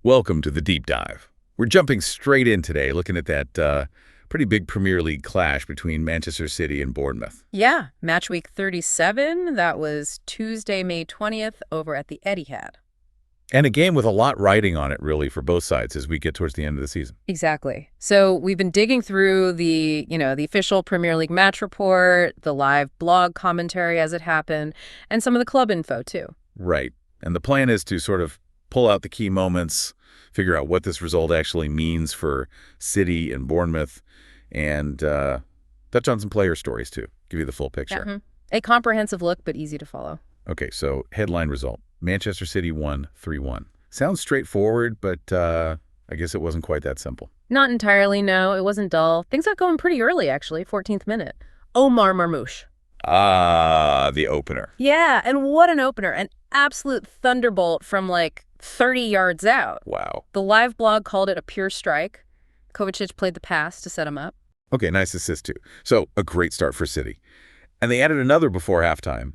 Welcome to the Deep Dive. We're jumping straight in today, looking at that pretty big Premier League clash between Manchester City and Bournemouth. Yeah, match week 37. That was Tuesday, May 20th over at the Etihad. And a game with a lot riding on it, really, for both sides as we get towards the end of the season. Exactly. So we've been digging through the official Premier League match report, the live blog commentary as it happened, and some of the club info, too. Right. And the plan is to sort of pull out the key moments, figure out what this result actually means for City and Bournemouth, and touch on some player stories, too. Give you the full picture. Mm-hmm. A comprehensive look, but easy to follow. Okay, so headline result. Manchester City won 3-1. Sounds straightforward, but I guess it wasn't quite that simple. Not entirely, no. It wasn't dull. Things got going pretty early, actually, 14th minute. Omar Marmoush. Ah, the opener. Yeah, and what an opener. An absolute thunderbolt from, 30 yards out. Wow. The live blog called it a pure strike. Kovacic played the pass to set him up. Okay, nice assist, too. So, a great start for City. And they added another before halftime.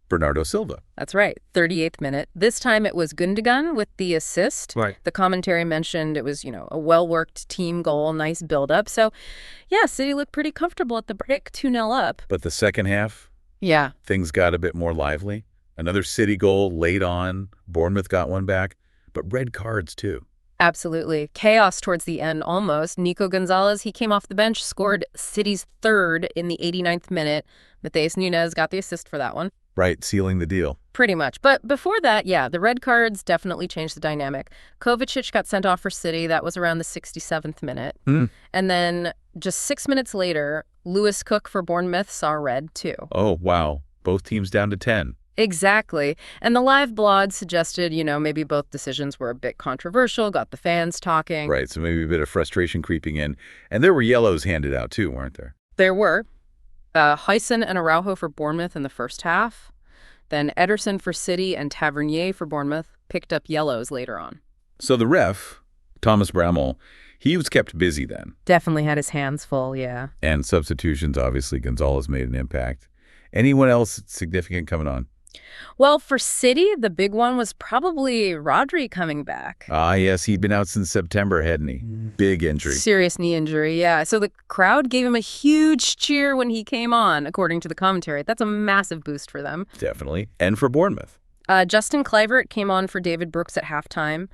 Bernardo Silva. That's right, 38th minute. This time it was Gundogan with the assist. Right. The commentary mentioned it was, a well-worked team goal, nice build-up. So, yeah, City looked pretty comfortable at the break, 2-0 up. But the second half, yeah, things got a bit more lively. Another City goal late on. Bournemouth got one back. But red cards, too. Absolutely. Chaos towards the end, almost. Nico Gonzalez, he came off the bench, scored City's third in the 89th minute. Mateus Nunes got the assist for that one. Right, sealing the deal. Pretty much. But before that, yeah, the red cards definitely changed the dynamic. Kovacic got sent off for City. That was around the 67th minute. And then just 6 minutes later, Lewis Cook for Bournemouth saw red, too. Oh, wow. Both teams down to 10. Exactly. And the live blog suggested, maybe both decisions were a bit controversial, got the fans talking. Right, so maybe a bit of frustration creeping in. And there were yellows handed out, too, weren't there? There were. Huyson and Araujo for Bournemouth in the first half. Then Ederson for City and Tavernier for Bournemouth picked up yellows later on. So the ref, Thomas Bramall, he was kept busy then. Definitely had his hands full, yeah. And substitutions, obviously, Gonzalez made an impact. Anyone else significant coming on? Well, for City, the big one was probably Rodri coming back. Ah, yes, he'd been out since September, hadn't he? Big injury. Serious knee injury, yeah. So the crowd gave him a huge cheer when he came on, according to the commentary. That's a massive boost for them. Definitely. And for Bournemouth. Justin Kluivert came on for David Brooks at halftime.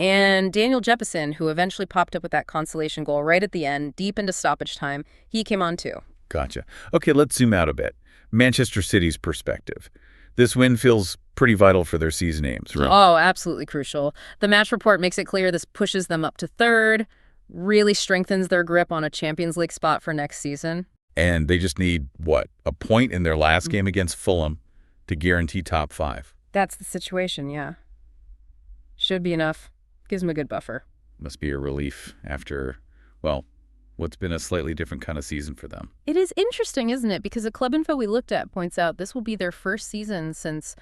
And Daniel Jebbison, who eventually popped up with that consolation goal right at the end, deep into stoppage time, he came on too. Gotcha. Okay, let's zoom out a bit. Manchester City's perspective. This win feels pretty vital for their season aims, right? Oh, absolutely crucial. The match report makes it clear this pushes them up to third, really strengthens their grip on a Champions League spot for next season. And they just need, what, a point in their last game against Fulham to guarantee top 5. That's the situation, yeah. Should be enough. Gives them a good buffer. Must be a relief after, well, what's been a slightly different kind of season for them. It is interesting, isn't it? Because the club info we looked at points out this will be their first season since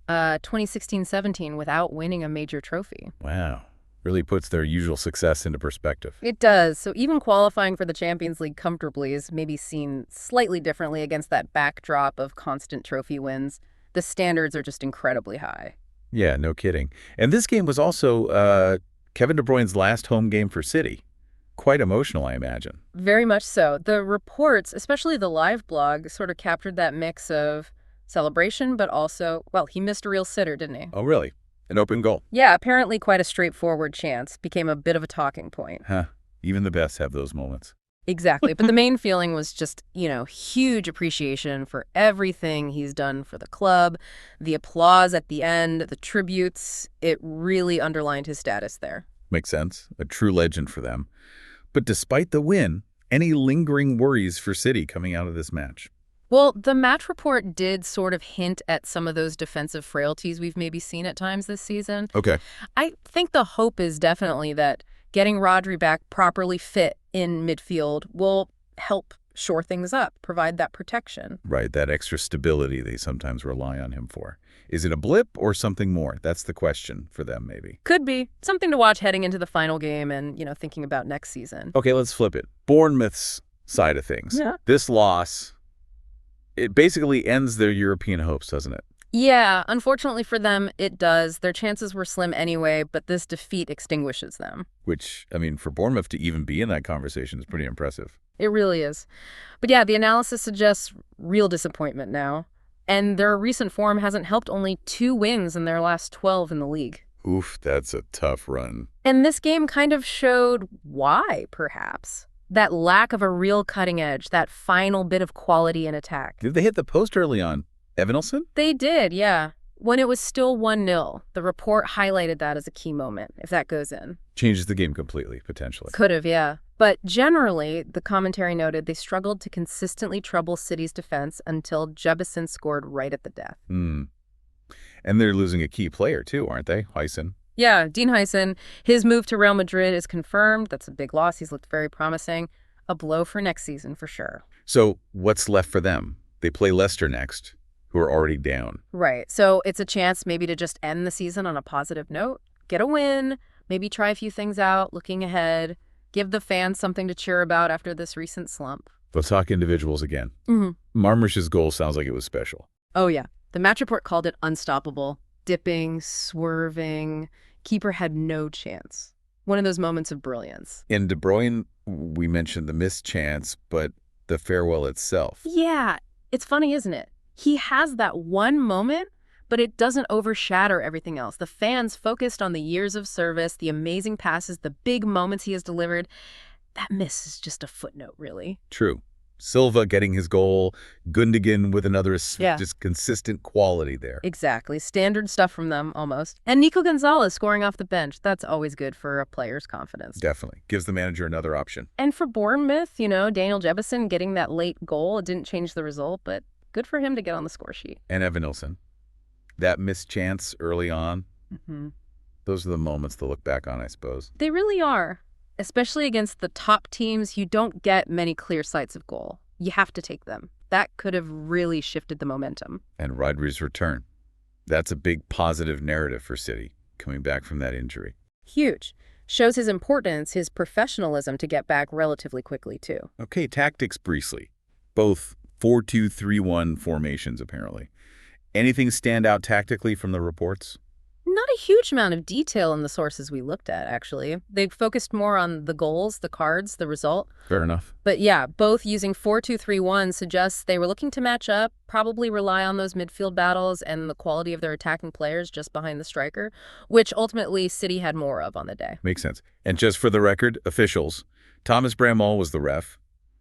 2016-17 without winning a major trophy. Wow. Really puts their usual success into perspective. It does. So even qualifying for the Champions League comfortably is maybe seen slightly differently against that backdrop of constant trophy wins. The standards are just incredibly high. Yeah, no kidding. And this game was also Kevin De Bruyne's last home game for City. Quite emotional, I imagine. Very much so. The reports, especially the live blog, sort of captured that mix of celebration, but also, well, he missed a real sitter, didn't he? Oh, really? An open goal? Yeah, apparently quite a straightforward chance. Became a bit of a talking point. Huh. Even the best have those moments. Exactly. But the main feeling was just, huge appreciation for everything he's done for the club. The applause at the end, the tributes, it really underlined his status there. Makes sense. A true legend for them. But despite the win, any lingering worries for City coming out of this match? Well, the match report did sort of hint at some of those defensive frailties we've maybe seen at times this season. Okay. I think the hope is definitely that getting Rodri back properly fit in midfield will help shore things up, provide that protection. Right, that extra stability they sometimes rely on him for. Is it a blip or something more? That's the question for them, maybe. Could be. Something to watch heading into the final game and, thinking about next season. Okay, let's flip it. Bournemouth's side of things. Yeah. This loss, it basically ends their European hopes, doesn't it? Yeah, unfortunately for them, it does. Their chances were slim anyway, but this defeat extinguishes them. Which, I mean, for Bournemouth to even be in that conversation is pretty impressive. It really is. But yeah, the analysis suggests real disappointment now. And their recent form hasn't helped, only 2 wins in their last 12 in the league. Oof, that's a tough run. And this game kind of showed why, perhaps. That lack of a real cutting edge, that final bit of quality in attack. Did they hit the post early on? Evanilson? They did, yeah. When it was still 1-0, the report highlighted that as a key moment, if that goes in. Changes the game completely, potentially. Could have, yeah. But generally, the commentary noted they struggled to consistently trouble City's defense until Jebbison scored right at the death. And they're losing a key player, too, aren't they? Huysen. Yeah, Dean Huysen. His move to Real Madrid is confirmed. That's a big loss. He's looked very promising. A blow for next season, for sure. So what's left for them? They play Leicester next, who are already down. Right. So it's a chance maybe to just end the season on a positive note, get a win, maybe try a few things out, looking ahead, give the fans something to cheer about after this recent slump. Let's talk individuals again. Marmoush's goal sounds like it was special. Oh, yeah. The match report called it unstoppable. Dipping, swerving. Keeper had no chance. One of those moments of brilliance. In De Bruyne, we mentioned the missed chance, but the farewell itself. Yeah. It's funny, isn't it? He has that one moment, but it doesn't overshadow everything else. The fans focused on the years of service, the amazing passes, the big moments he has delivered. That miss is just a footnote, really. True. Silva getting his goal, Gundogan with another, just consistent quality there. Exactly. Standard stuff from them, almost. And Nico Gonzalez scoring off the bench. That's always good for a player's confidence. Definitely. Gives the manager another option. And for Bournemouth, Daniel Jebbison getting that late goal, it didn't change the result, but good for him to get on the score sheet. And Evanilson. That missed chance early on. Those are the moments to look back on, I suppose. They really are. Especially against the top teams, you don't get many clear sights of goal. You have to take them. That could have really shifted the momentum. And Rodri's return. That's a big positive narrative for City, coming back from that injury. Huge. Shows his importance, his professionalism to get back relatively quickly, too. Okay, tactics briefly. Both 4-2-3-1 formations, apparently. Anything stand out tactically from the reports? Not a huge amount of detail in the sources we looked at, actually. They focused more on the goals, the cards, the result. Fair enough. But yeah, both using 4-2-3-1 suggests they were looking to match up, probably rely on those midfield battles and the quality of their attacking players just behind the striker, which ultimately City had more of on the day. Makes sense. And just for the record, officials, Thomas Bramall was the ref,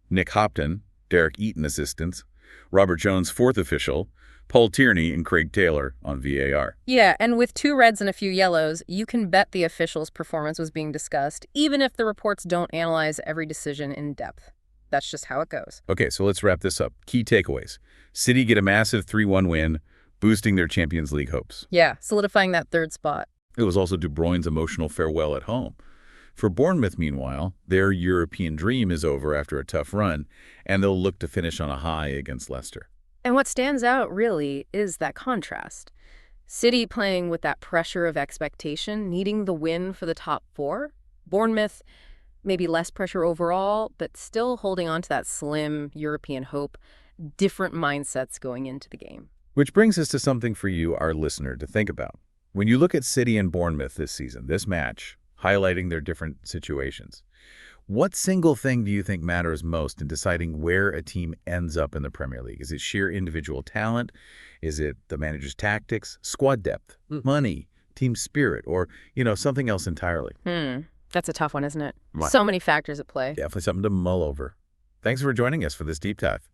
Nick Hopton, Derek Eaton assistants, Robert Jones fourth official, Paul Tierney and Craig Taylor on VAR. Yeah, and with 2 reds and a few yellows, you can bet the officials' performance was being discussed, even if the reports don't analyze every decision in depth. That's just how it goes. Okay, so let's wrap this up. Key takeaways. City get a massive 3-1 win, boosting their Champions League hopes. Yeah, solidifying that 3rd spot. It was also De Bruyne's emotional farewell at home. For Bournemouth, meanwhile, their European dream is over after a tough run, and they'll look to finish on a high against Leicester. And what stands out, really, is that contrast. City playing with that pressure of expectation, needing the win for the top 4. Bournemouth, maybe less pressure overall, but still holding on to that slim European hope. Different mindsets going into the game. Which brings us to something for you, our listener, to think about. When you look at City and Bournemouth this season, this match, highlighting their different situations, what single thing do you think matters most in deciding where a team ends up in the Premier League? Is it sheer individual talent? Is it the manager's tactics, squad depth, money, team spirit, or, something else entirely? That's a tough one, isn't it? Right. So many factors at play. Definitely something to mull over. Thanks for joining us for this deep dive.